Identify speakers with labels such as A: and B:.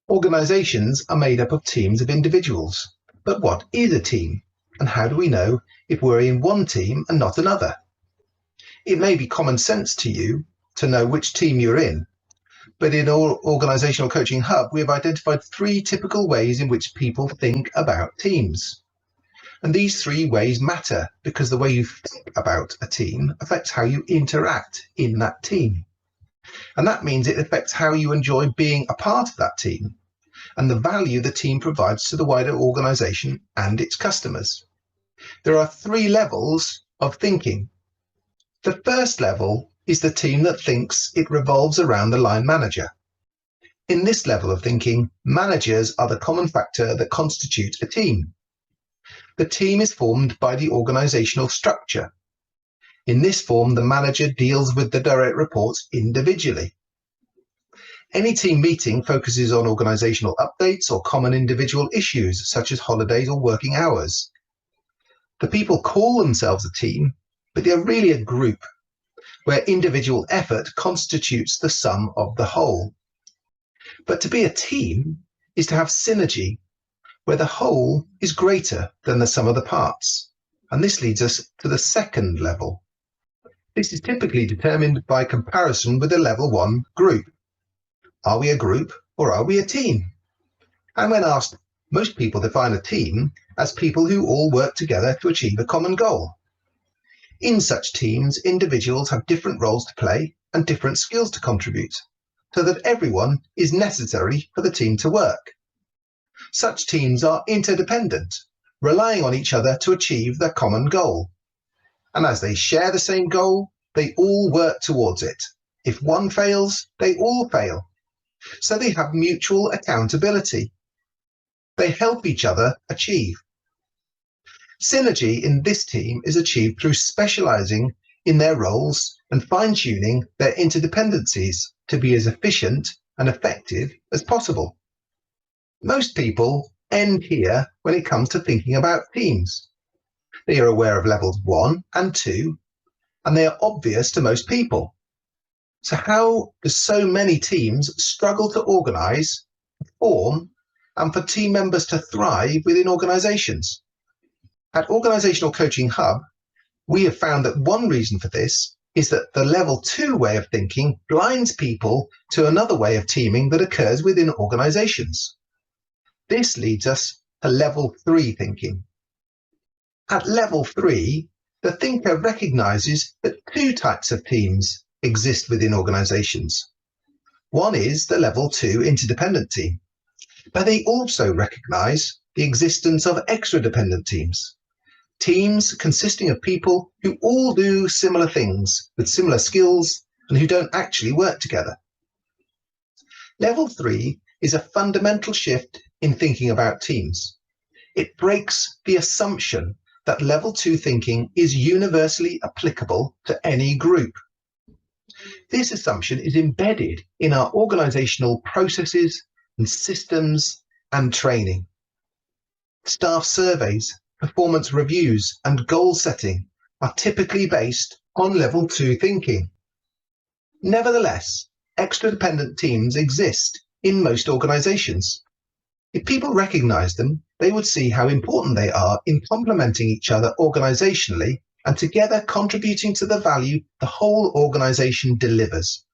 A: Organisations are made up of teams of individuals. But what is a team? And how do we know if we're in one team and not another? It may be common sense to you to know which team you're in, but in our Organisational Coaching Hub, we have identified 3 typical ways in which people think about teams. And these 3 ways matter because the way you think about a team affects how you interact in that team. And that means it affects how you enjoy being a part of that team and the value the team provides to the wider organisation and its customers. There are 3 levels of thinking. The first level is the team that thinks it revolves around the line manager. In this level of thinking, managers are the common factor that constitutes a team. The team is formed by the organisational structure. In this form, the manager deals with the direct reports individually. Any team meeting focuses on organisational updates or common individual issues, such as holidays or working hours. The people call themselves a team, but they're really a group, where individual effort constitutes the sum of the whole. But to be a team is to have synergy, where the whole is greater than the sum of the parts. And this leads us to the second level. This is typically determined by comparison with a level 1 group. Are we a group or are we a team? And when asked, most people define a team as people who all work together to achieve a common goal. In such teams, individuals have different roles to play and different skills to contribute, so that everyone is necessary for the team to work. Such teams are interdependent, relying on each other to achieve their common goal. And as they share the same goal, they all work towards it. If one fails, they all fail. So they have mutual accountability. They help each other achieve. Synergy in this team is achieved through specialising in their roles and fine-tuning their interdependencies to be as efficient and effective as possible. Most people end here when it comes to thinking about teams. They are aware of levels 1 and 2, and they are obvious to most people. So how do so many teams struggle to organise, form, and for team members to thrive within organisations? At Organisational Coaching Hub, we have found that one reason for this is that the level 2 way of thinking blinds people to another way of teaming that occurs within organisations. This leads us to level 3 thinking. At level 3, the thinker recognises that 2 types of teams exist within organisations. One is the level 2 interdependent team, but they also recognise the existence of extra-dependent teams. Teams consisting of people who all do similar things with similar skills and who don't actually work together. Level 3 is a fundamental shift in thinking about teams. It breaks the assumption that level 2 thinking is universally applicable to any group. This assumption is embedded in our organisational processes and systems and training. Staff surveys, performance reviews, and goal setting are typically based on level 2 thinking. Nevertheless, extra-dependent teams exist in most organisations. If people recognise them, they would see how important they are in complementing each other organisationally and together contributing to the value the whole organisation delivers.